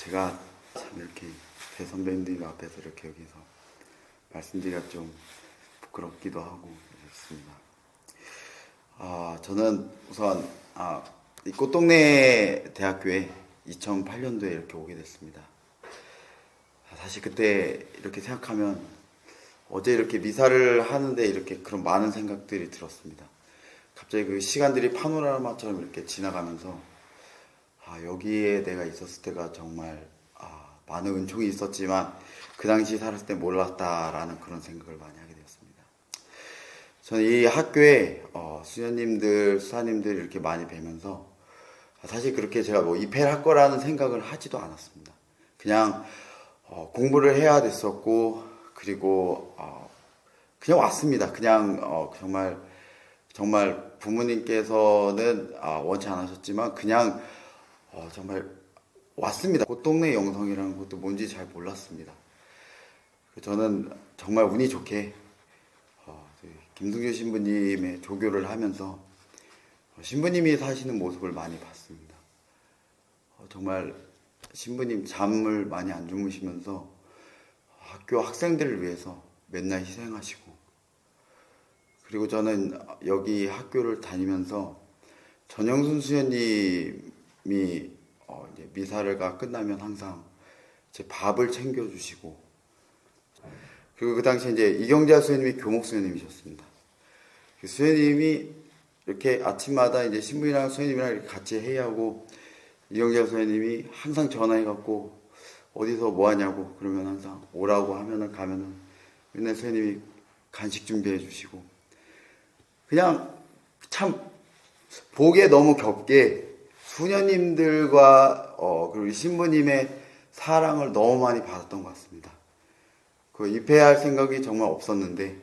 제가 참 이렇게 대선배님들 앞에서 이렇게 여기서 말씀드리기가 좀 부끄럽기도 하고 그렇습니다. 저는 우선 이 꽃동네 대학교에 2008년도에 이렇게 오게 됐습니다. 사실 그때 이렇게 생각하면 어제 이렇게 미사를 하는데 이렇게 그런 많은 생각들이 들었습니다. 갑자기 그 시간들이 파노라마처럼 이렇게 지나가면서 여기에 내가 있었을 때가 정말 많은 은총이 있었지만 그 당시 살았을 때 몰랐다라는 그런 생각을 많이 하게 되었습니다. 저는 이 학교에 수녀님들, 수사님들 이렇게 많이 뵈면서 사실 그렇게 제가 뭐 입회를 할 거라는 생각을 하지도 않았습니다. 그냥 공부를 해야 됐었고 그리고 그냥 왔습니다. 그냥 정말 부모님께서는 원치 않으셨지만 그냥 정말 왔습니다. 꽃동네 영성이라는 것도 뭔지 잘 몰랐습니다. 저는 정말 운이 좋게 김승규 신부님의 조교를 하면서 신부님이 사시는 모습을 많이 봤습니다. 정말 신부님 잠을 많이 안 주무시면서 학교 학생들을 위해서 맨날 희생하시고, 그리고 저는 여기 학교를 다니면서 전영순 수녀님이 이제 미사를가 끝나면 항상 제 밥을 챙겨주시고, 그리고 그 당시에 이제 이경자 수녀님이 교목 수녀님이셨습니다. 그 수녀님이 이렇게 아침마다 이제 신부님이랑 수녀님이랑 이렇게 같이 회의하고, 이경자 수녀님이 항상 전화해갖고 어디서 뭐 하냐고 그러면 항상 오라고 하면은 가면은 맨날 수녀님이 간식 준비해 주시고, 그냥 참 보기에 너무 겹게 수녀님들과 그리고 신부님의 사랑을 너무 많이 받았던 것 같습니다. 그 입회할 생각이 정말 없었는데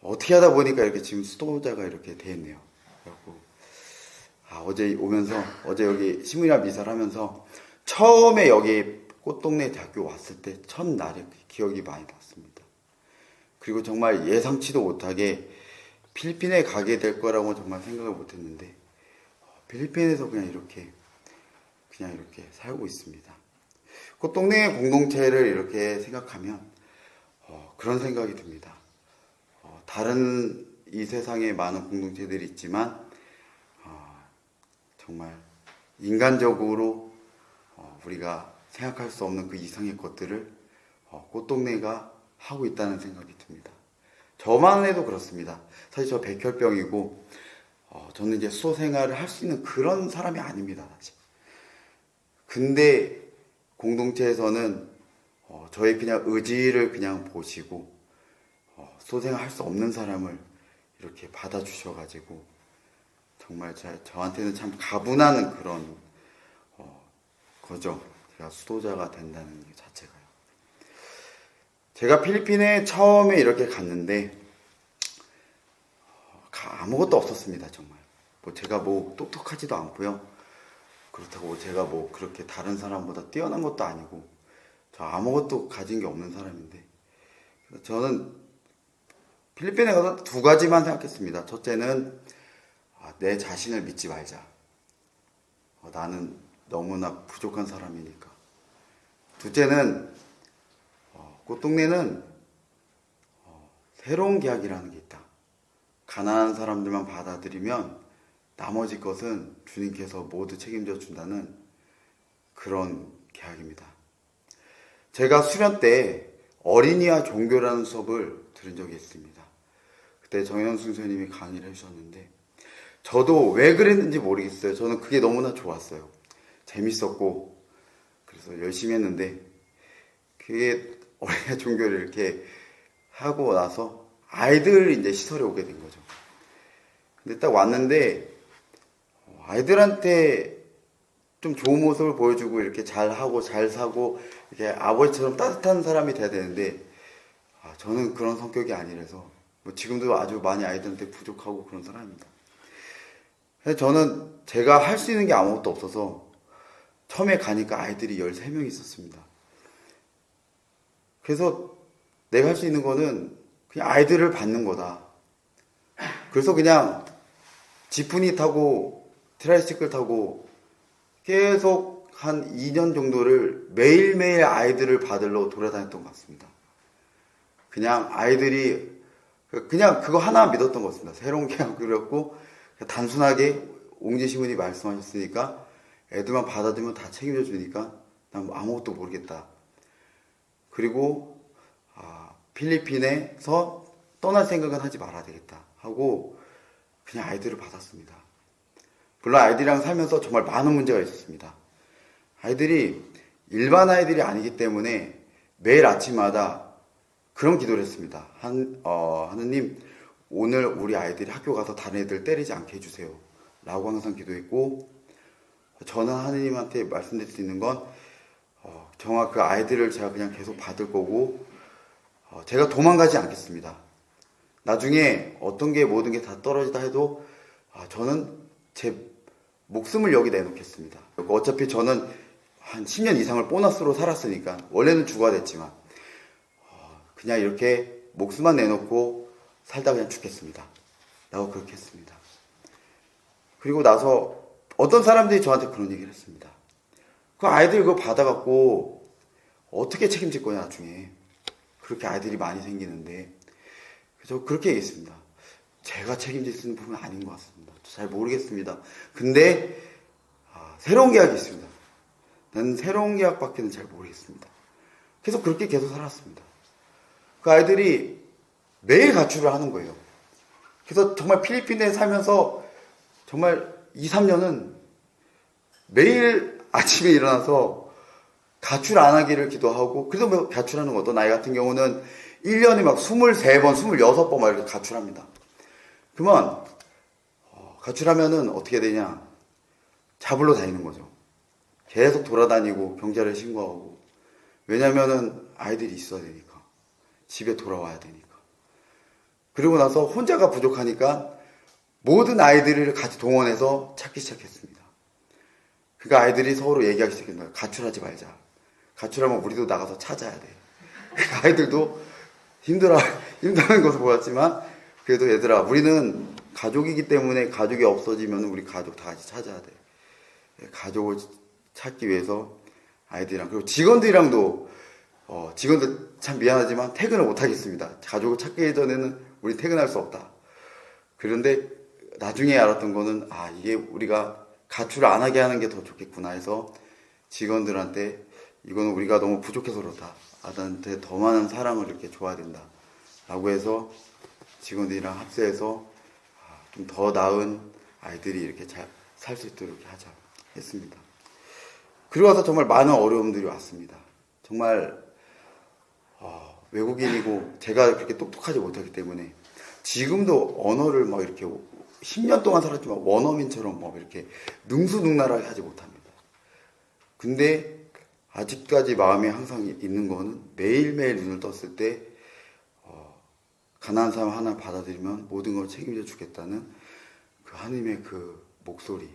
어떻게 하다 보니까 이렇게 지금 수도자가 이렇게 돼 있네요. 그래갖고 어제 오면서 어제 여기 신부님이랑 미사를 하면서 처음에 여기 꽃동네 대학교 왔을 때 첫날에 기억이 많이 났습니다. 그리고 정말 예상치도 못하게 필리핀에 가게 될 거라고 정말 생각을 못했는데 필리핀에서 그냥 이렇게 살고 있습니다. 꽃동네 공동체를 이렇게 생각하면 그런 생각이 듭니다. 다른 이 세상에 많은 공동체들이 있지만 정말 인간적으로 우리가 생각할 수 없는 그 이상의 것들을 꽃동네가 하고 있다는 생각이 듭니다. 저만 해도 그렇습니다. 사실 저 백혈병이고 저는 이제 수도 생활을 할 수 있는 그런 사람이 아닙니다, 사실. 근데 공동체에서는 저의 그냥 의지를 그냥 보시고 수도 생활 할 수 없는 사람을 이렇게 받아주셔가지고 정말 저한테는 참 가분하는 그런 거죠. 제가 수도자가 된다는 게 자체가요. 제가 필리핀에 처음에 이렇게 갔는데 아무것도 없었습니다. 정말 제가 똑똑하지도 않고요. 그렇다고 제가 그렇게 다른 사람보다 뛰어난 것도 아니고 저 아무것도 가진 게 없는 사람인데, 저는 필리핀에 가서 두 가지만 생각했습니다. 첫째는 내 자신을 믿지 말자. 나는 너무나 부족한 사람이니까. 둘째는 꽃동네는 새로운 계약이라는 게 있다. 가난한 사람들만 받아들이면 나머지 것은 주님께서 모두 책임져 준다는 그런 계약입니다. 제가 수련 때 어린이와 종교라는 수업을 들은 적이 있습니다. 그때 정현순 선생님이 강의를 해주셨는데 저도 왜 그랬는지 모르겠어요. 저는 그게 너무나 좋았어요. 재밌었고 그래서 열심히 했는데, 그게 어린이와 종교를 이렇게 하고 나서 아이들 이제 시설에 오게 된 거죠. 근데 딱 왔는데 아이들한테 좀 좋은 모습을 보여주고 이렇게 잘하고 잘 사고 이렇게 아버지처럼 따뜻한 사람이 돼야 되는데 저는 그런 성격이 아니라서 지금도 아주 많이 아이들한테 부족하고 그런 사람입니다. 그래서 저는 제가 할 수 있는 게 아무것도 없어서 처음에 가니까 아이들이 13명이 있었습니다. 그래서 내가 할 수 있는 거는 그냥 아이들을 받는 거다. 그래서 그냥 지프니 타고 트라이시클 타고 계속 한 2년 정도를 매일매일 아이들을 받으러 돌아다녔던 것 같습니다. 그냥 아이들이 그냥 그거 하나 믿었던 것 같습니다. 새로운 계약이었고 단순하게 옹재시군이 말씀하셨으니까 애들만 받아들면 다 책임져 주니까 난 뭐 아무것도 모르겠다. 그리고 필리핀에서 떠날 생각은 하지 말아야 되겠다 하고 그냥 아이들을 받았습니다. 물론 아이들이랑 살면서 정말 많은 문제가 있었습니다. 아이들이 일반 아이들이 아니기 때문에 매일 아침마다 그런 기도를 했습니다. 하느님, 오늘 우리 아이들이 학교 가서 다른 애들 때리지 않게 해주세요 라고 항상 기도했고, 저는 하느님한테 말씀드릴 수 있는 건 정말 그 아이들을 제가 그냥 계속 받을 거고 제가 도망가지 않겠습니다. 나중에 어떤 게 모든 게 다 떨어지다 해도 저는 제 목숨을 여기 내놓겠습니다. 어차피 저는 한 10년 이상을 보너스로 살았으니까 원래는 죽어야 됐지만 그냥 이렇게 목숨만 내놓고 살다 그냥 죽겠습니다 라고 그렇게 했습니다. 그리고 나서 어떤 사람들이 저한테 그런 얘기를 했습니다. 그 아이들 그거 받아갖고 어떻게 책임질 거냐 나중에. 그렇게 아이들이 많이 생기는데. 그래서 그렇게 얘기했습니다. 제가 책임질 수 있는 부분은 아닌 것 같습니다. 잘 모르겠습니다. 근데 새로운 계약이 있습니다. 나는 새로운 계약밖에는 잘 모르겠습니다. 계속 그렇게 계속 살았습니다. 그 아이들이 매일 가출을 하는 거예요. 그래서 정말 필리핀에 살면서 정말 2, 3년은 매일 아침에 일어나서 가출 안 하기를 기도하고, 그래도 뭐 가출하는 거, 어떤 아이 같은 경우는 1년에 막 23번, 26번 막 이렇게 가출합니다. 그러면 가출하면은 어떻게 되냐? 잡으러 다니는 거죠. 계속 돌아다니고 경찰에 신고하고. 왜냐면은 아이들이 있어야 되니까. 집에 돌아와야 되니까. 그리고 나서 혼자가 부족하니까 모든 아이들을 같이 동원해서 찾기 시작했습니다. 그러니까 아이들이 서로 얘기하기 시작했는 거예요. 가출하지 말자. 가출하면 우리도 나가서 찾아야 돼. 그러니까 아이들도 힘들어하는 것을 보았지만, 그래도 얘들아, 우리는 가족이기 때문에 가족이 없어지면 우리 가족 다 같이 찾아야 돼. 가족을 찾기 위해서 아이들이랑, 그리고 직원들이랑도, 직원들 참 미안하지만 퇴근을 못 하겠습니다. 가족을 찾기 전에는 우리 퇴근할 수 없다. 그런데 나중에 알았던 거는, 이게 우리가 가출을 안 하게 하는 게 더 좋겠구나 해서 직원들한테 이거는 우리가 너무 부족해서 그렇다. 아들한테 더 많은 사랑을 이렇게 줘야 된다. 라고 해서 직원들이랑 합세해서 좀 더 나은 아이들이 이렇게 잘 살 수 있도록 이렇게 하자 했습니다. 그리고 와서 정말 많은 어려움들이 왔습니다. 정말 외국인이고 제가 그렇게 똑똑하지 못하기 때문에 지금도 언어를 막 이렇게 10년 동안 살았지만 원어민처럼 막 이렇게 능수능란하게 하지 못합니다. 근데 아직까지 마음에 항상 있는 거는 매일매일 눈을 떴을 때 가난한 사람 하나 받아들이면 모든 걸 책임져 주겠다는 그 하나님의 그 목소리.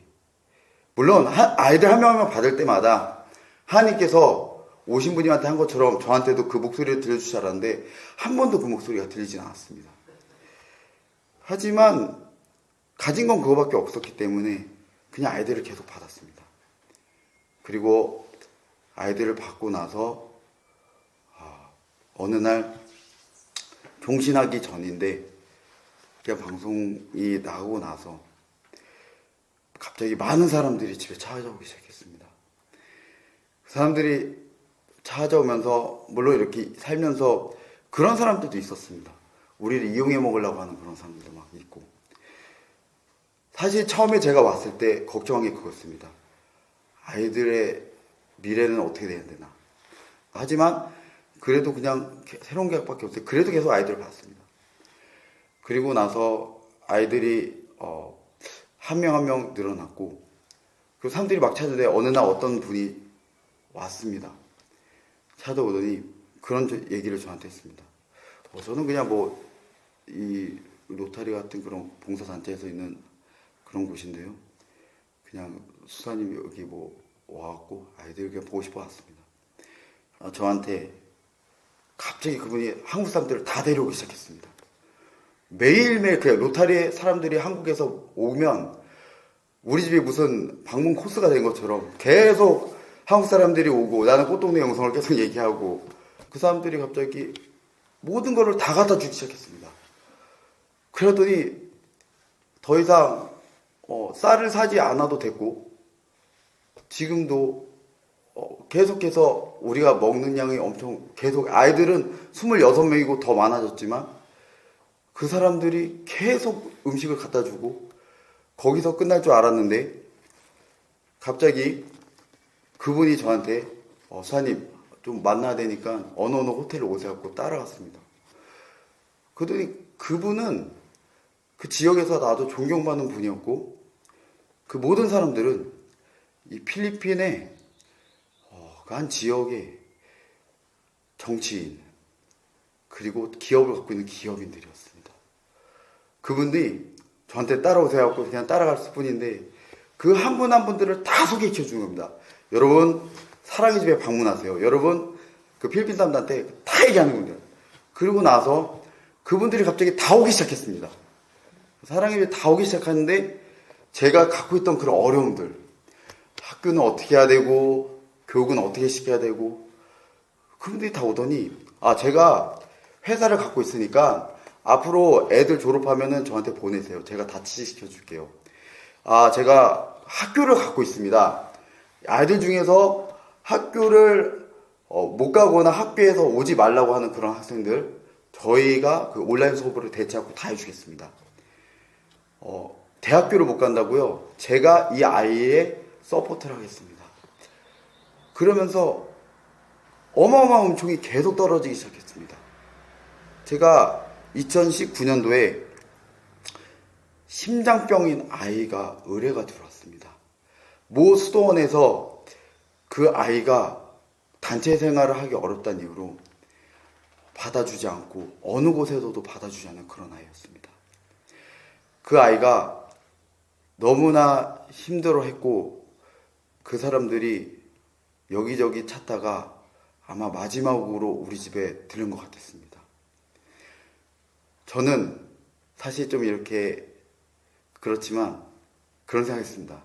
물론 아이들 한 명 한 명 받을 때마다 하나님께서 오신 분님한테 한 것처럼 저한테도 그 목소리를 들려주시 줄 알았는데 한 번도 그 목소리가 들리진 않았습니다. 하지만 가진 건 그거밖에 없었기 때문에 그냥 아이들을 계속 받았습니다. 그리고 아이들을 받고 나서 어느 날 종신하기 전인데 그냥 방송이 나오고 나서 갑자기 많은 사람들이 집에 찾아오기 시작했습니다. 그 사람들이 찾아오면서 물론 이렇게 살면서 그런 사람들도 있었습니다. 우리를 이용해 먹으려고 하는 그런 사람들도 막 있고. 사실 처음에 제가 왔을 때 걱정한 게 그거였습니다. 아이들의 미래는 어떻게 돼야 되나. 하지만 그래도 그냥 새로운 계약밖에 없어요. 그래도 계속 아이들을 봤습니다. 그리고 나서 아이들이 한 명 한 명 늘어났고, 그 사람들이 막 찾아오는데 어느 날 어떤 분이 왔습니다. 찾아오더니 그런 얘기를 저한테 했습니다. 저는 그냥 이 로타리 같은 그런 봉사단체에서 있는 그런 곳인데요. 그냥 수사님이 여기 와갖고 아이들 그냥 보고 싶어 왔습니다. 저한테 갑자기 그분이 한국 사람들을 다 데려오기 시작했습니다. 매일매일 그냥 로타리 사람들이 한국에서 오면 우리 집이 무슨 방문 코스가 된 것처럼 계속 한국 사람들이 오고 나는 꽃동네 영성을 계속 얘기하고 그 사람들이 갑자기 모든 거를 다 갖다 주기 시작했습니다. 그러더니 더 이상 쌀을 사지 않아도 됐고 지금도 계속해서 우리가 먹는 양이 엄청 계속 아이들은 26명이고 더 많아졌지만 그 사람들이 계속 음식을 갖다 주고 거기서 끝날 줄 알았는데 갑자기 그분이 저한테 수사님 좀 만나야 되니까 어느 호텔에 오세요 하고 따라갔습니다. 그러더니 그분은 그 지역에서 나도 존경받는 분이었고 그 모든 사람들은 이 필리핀의 그 한 지역의 정치인 그리고 기업을 갖고 있는 기업인들이었습니다. 그분들이 저한테 따라오세요 하고 그냥 따라갈 뿐인데 그 한 분 한 분들을 다 소개시켜 주는 겁니다. 여러분 사랑의 집에 방문하세요. 여러분 그 필리핀 사람들한테 다 얘기하는 겁니다. 그러고 나서 그분들이 갑자기 다 오기 시작했습니다. 사랑의 집에 다 오기 시작하는데 제가 갖고 있던 그런 어려움들 학교는 어떻게 해야 되고 교육은 어떻게 시켜야 되고 그분들이 다 오더니 제가 회사를 갖고 있으니까 앞으로 애들 졸업하면은 저한테 보내세요. 제가 다 취직시켜 줄게요. 제가 학교를 갖고 있습니다. 아이들 중에서 학교를 못 가거나 학교에서 오지 말라고 하는 그런 학생들 저희가 그 온라인 수업을 대체하고 다 해주겠습니다. 대학교를 못 간다고요? 제가 이 아이의 서포트를 하겠습니다. 그러면서 어마어마한 음총이 계속 떨어지기 시작했습니다. 제가 2019년도에 심장병인 아이가 의뢰가 들어왔습니다. 모 수도원에서 그 아이가 단체 생활을 하기 어렵다는 이유로 받아주지 않고 어느 곳에서도 받아주지 않는 그런 아이였습니다. 그 아이가 너무나 힘들어했고 그 사람들이 여기저기 찾다가 아마 마지막으로 우리 집에 들른 것 같았습니다. 저는 사실 좀 이렇게 그렇지만 그런 생각했습니다.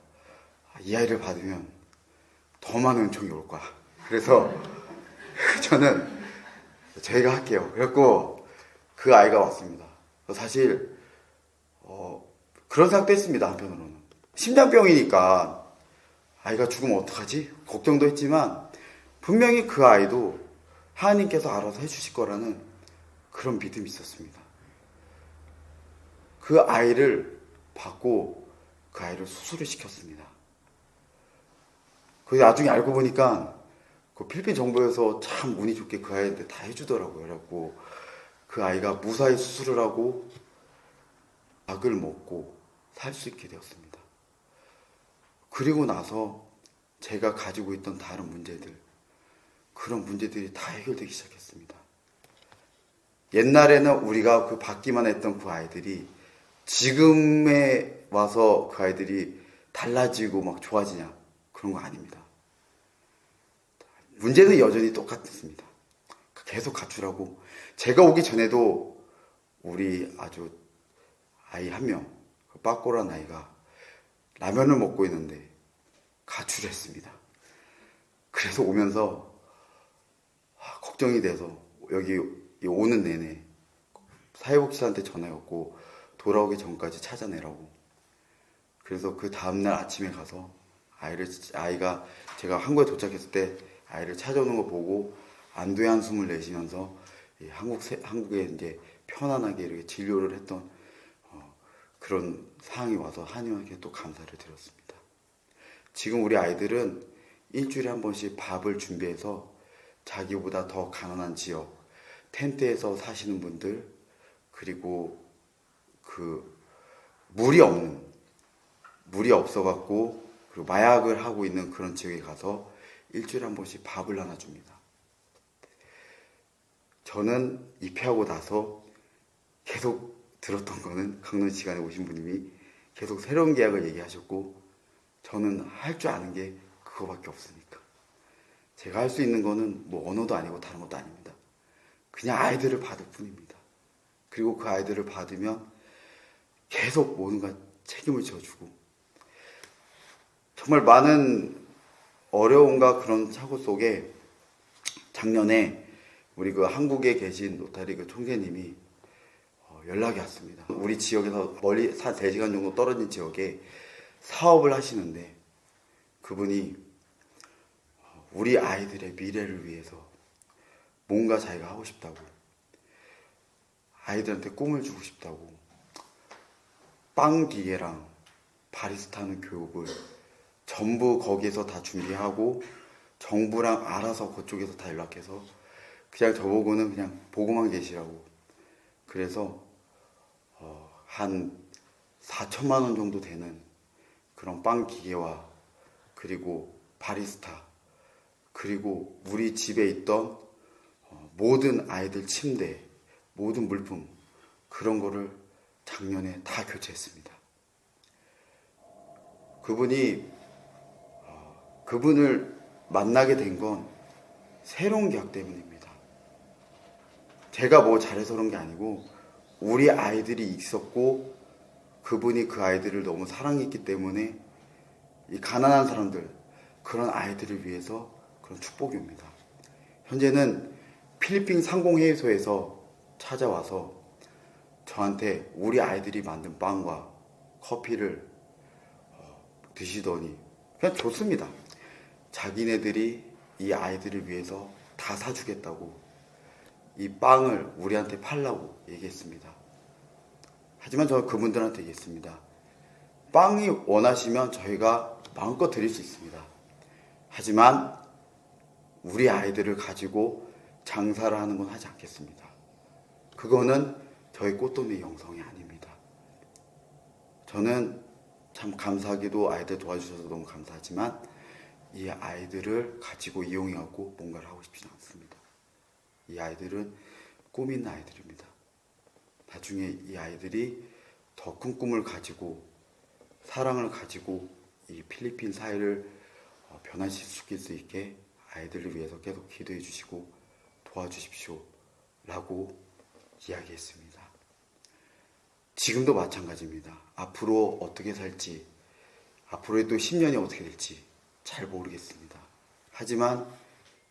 이 아이를 받으면 더 많은 은총이 올 거야. 그래서 저는 저희가 할게요. 그래갖고 그 아이가 왔습니다. 사실 그런 생각도 했습니다. 한편으로는 심장병이니까 아이가 죽으면 어떡하지? 걱정도 했지만 분명히 그 아이도 하나님께서 알아서 해주실 거라는 그런 믿음이 있었습니다. 그 아이를 받고 그 아이를 수술을 시켰습니다. 그 나중에 알고 보니까 그 필리핀 정부에서 참 운이 좋게 그 아이한테 다 해주더라고요. 그래갖고 그 아이가 무사히 수술을 하고 약을 먹고 살 수 있게 되었습니다. 그리고 나서 제가 가지고 있던 다른 문제들, 그런 문제들이 다 해결되기 시작했습니다. 옛날에는 우리가 그 받기만 했던 그 아이들이 지금에 와서 그 아이들이 달라지고 막 좋아지냐, 그런 거 아닙니다. 문제는 여전히 똑같습니다. 계속 갖추라고. 제가 오기 전에도 우리 아주 아이 한 명, 그 빠꼬란 아이가 라면을 먹고 있는데 가출을 했습니다. 그래서 오면서 걱정이 돼서 여기 오는 내내 사회복지사한테 전화했고 돌아오기 전까지 찾아내라고. 그래서 그 다음날 아침에 가서 아이가 제가 한국에 도착했을 때 아이를 찾아오는 거 보고 안도의 한숨을 내쉬면서 한국에 이제 편안하게 이렇게 진료를 했던 그런 상황이 와서 하나님께 또 감사를 드렸습니다. 지금 우리 아이들은 일주일에 한 번씩 밥을 준비해서 자기보다 더 가난한 지역, 텐트에서 사시는 분들, 그리고 그 물이 없어갖고 그리고 마약을 하고 있는 그런 지역에 가서 일주일에 한 번씩 밥을 나눠줍니다. 저는 입회하고 나서 계속 들었던 거는 강론 시간에 오신 분님이 계속 새로운 계약을 얘기하셨고 저는 할 줄 아는 게 그거밖에 없으니까 제가 할 수 있는 거는 뭐 언어도 아니고 다른 것도 아닙니다. 그냥 아이들을 받을 뿐입니다. 그리고 그 아이들을 받으면 계속 뭔가 책임을 져주고 정말 많은 어려움과 그런 사고 속에 작년에 우리 그 한국에 계신 로타리 그 총재님이 연락이 왔습니다. 우리 지역에서 멀리 3시간 정도 떨어진 지역에 사업을 하시는데 그분이 우리 아이들의 미래를 위해서 뭔가 자기가 하고 싶다고, 아이들한테 꿈을 주고 싶다고 빵 기계랑 바리스타 하는 교육을 전부 거기에서 다 준비하고 정부랑 알아서 그쪽에서 다 연락해서 그냥 저보고는 그냥 보고만 계시라고. 그래서 한 4천만 원 정도 되는 그런 빵 기계와 그리고 바리스타 그리고 우리 집에 있던 모든 아이들 침대, 모든 물품 그런 거를 작년에 다 교체했습니다. 그분을 만나게 된 건 새로운 계약 때문입니다. 제가 뭐 잘해서 그런 게 아니고 우리 아이들이 있었고 그분이 그 아이들을 너무 사랑했기 때문에 이 가난한 사람들, 그런 아이들을 위해서 그런 축복이 옵니다. 현재는 필리핀 상공회의소에서 찾아와서 저한테 우리 아이들이 만든 빵과 커피를 드시더니 그냥 좋습니다. 자기네들이 이 아이들을 위해서 다 사주겠다고 이 빵을 우리한테 팔라고 얘기했습니다. 하지만 저는 그분들한테 얘기했습니다. 빵이 원하시면 저희가 마음껏 드릴 수 있습니다. 하지만 우리 아이들을 가지고 장사를 하는 건 하지 않겠습니다. 그거는 저희 꽃동네 영성이 아닙니다. 저는 참 감사하게도 아이들 도와주셔서 너무 감사하지만 이 아이들을 가지고 이용해갖고 뭔가를 하고 싶지는 않습니다. 이 아이들은 꿈 있는 아이들입니다. 나중에 이 아이들이 더 큰 꿈을 가지고 사랑을 가지고 이 필리핀 사회를 변화시킬 수 있게 아이들을 위해서 계속 기도해 주시고 도와주십시오 라고 이야기했습니다. 지금도 마찬가지입니다. 앞으로 어떻게 살지, 앞으로의 또 10년이 어떻게 될지 잘 모르겠습니다. 하지만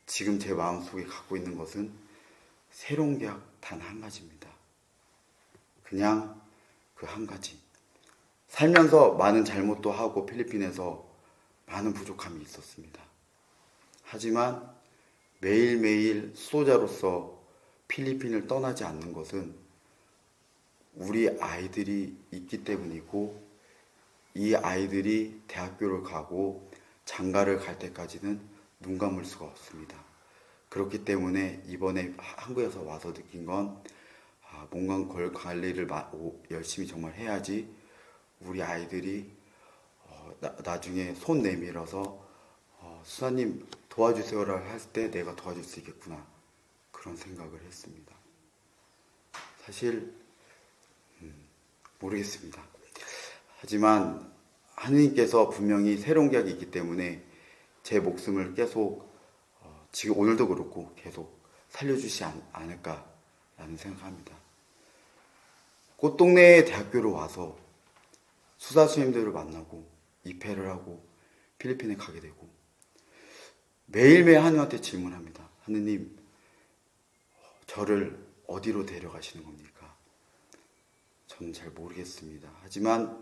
지금 제 마음속에 갖고 있는 것은 새로운 계약 단 한 가지입니다. 그냥 그 한 가지. 살면서 많은 잘못도 하고 필리핀에서 많은 부족함이 있었습니다. 하지만 매일매일 수호자로서 필리핀을 떠나지 않는 것은 우리 아이들이 있기 때문이고 이 아이들이 대학교를 가고 장가를 갈 때까지는 눈 감을 수가 없습니다. 그렇기 때문에 이번에 한국에서 와서 느낀 건 몸 관리를 열심히 정말 해야지 우리 아이들이 나중에 손 내밀어서 수사님 도와주세요라고 할 때 내가 도와줄 수 있겠구나 그런 생각을 했습니다. 사실 모르겠습니다. 하지만 하느님께서 분명히 새로운 계약이 있기 때문에 제 목숨을 계속 지금 오늘도 그렇고 계속 살려주지 않을까라는 생각합니다. 꽃동네 대학교로 와서 수사 선생님들을 만나고 입회를 하고 필리핀에 가게 되고 매일매일 하느님한테 질문합니다. 하느님, 저를 어디로 데려가시는 겁니까? 저는 잘 모르겠습니다. 하지만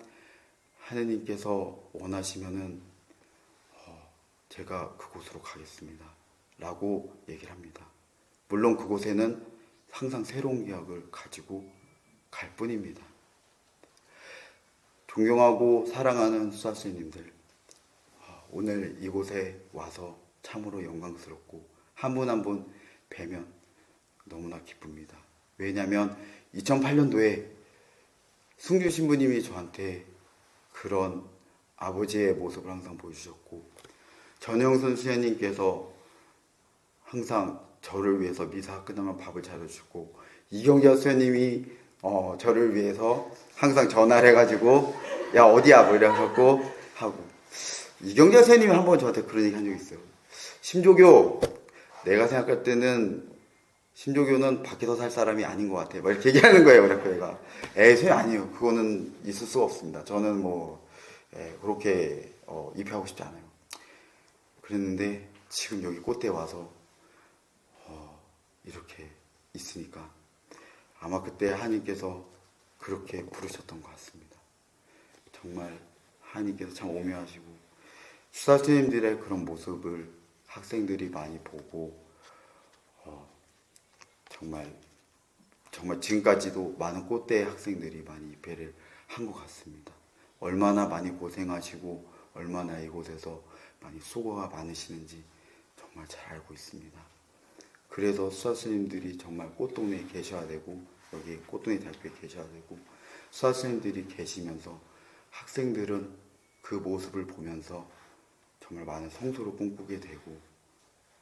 하느님께서 원하시면은 제가 그곳으로 가겠습니다. 라고 얘기를 합니다. 물론 그곳에는 항상 새로운 계약을 가지고 갈 뿐입니다. 존경하고 사랑하는 수사 선생님들, 오늘 이곳에 와서 참으로 영광스럽고 한 분 한 분 뵈면 너무나 기쁩니다. 왜냐하면 2008년도에 승규 신부님이 저한테 그런 아버지의 모습을 항상 보여주셨고 전영선 수녀님께서 항상 저를 위해서 미사 끝나면 밥을 차려주고 이경자 수녀님이 저를 위해서 항상 전화를 해가지고 야 어디야 뭐 이래갖고 하고 이경자 수녀님이 한번 저한테 그런 얘기 한 적이 있어요. 심조교 내가 생각할 때는 심조교는 밖에서 살 사람이 아닌 것 같아. 막 이렇게 얘기하는 거예요. 그래서 얘가 선생님 아니에요. 그거는 있을 수가 없습니다. 저는 뭐 그렇게 입회하고 싶지 않아요. 그랬는데 지금 여기 꽃대에 와서 이렇게 있으니까 아마 그때 하나님께서 그렇게 부르셨던 것 같습니다. 정말 하나님께서 참 오묘하시고 수사스님들의 그런 모습을 학생들이 많이 보고 정말 지금까지도 많은 꽃대 학생들이 많이 입회를 한 것 같습니다. 얼마나 많이 고생하시고 얼마나 이곳에서 많이 수고가 많으시는지 정말 잘 알고 있습니다. 그래서 수사스님들이 정말 꽃동네에 계셔야 되고 여기 꽃동네 대학교에 계셔야 되고 수사스님들이 계시면서 학생들은 그 모습을 보면서 정말 많은 성소를 꿈꾸게 되고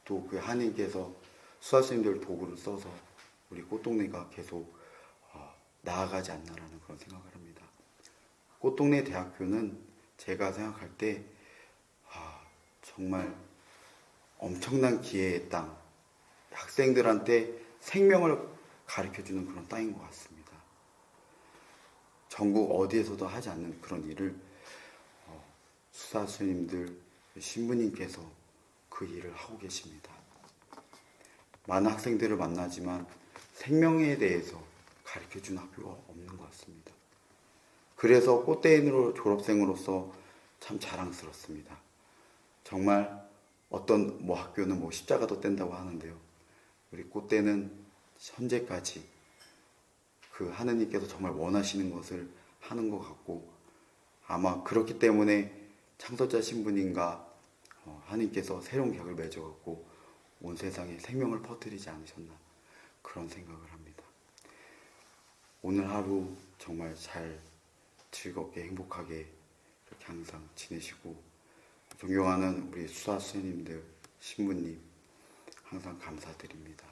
또 그 하나님께서 수사스님들 도구를 써서 우리 꽃동네가 계속 나아가지 않나라는 그런 생각을 합니다. 꽃동네 대학교는 제가 생각할 때 정말 엄청난 기회의 땅, 학생들한테 생명을 가르쳐주는 그런 땅인 것 같습니다. 전국 어디에서도 하지 않는 그런 일을 수사스님들, 신부님께서 그 일을 하고 계십니다. 많은 학생들을 만나지만 생명에 대해서 가르쳐주는 학교가 없는 것 같습니다. 그래서 꽃대인으로 졸업생으로서 참 자랑스럽습니다. 정말 어떤 학교는 십자가도 뗀다고 하는데요. 우리 꽃대는 현재까지 그 하느님께서 정말 원하시는 것을 하는 것 같고 아마 그렇기 때문에 창설자 신부님과 하느님께서 새로운 격을 맺어갖고 온 세상에 생명을 퍼뜨리지 않으셨나 그런 생각을 합니다. 오늘 하루 정말 잘 즐겁게 행복하게 이렇게 항상 지내시고 존경하는 우리 수사 스님들 신부님 항상 감사드립니다.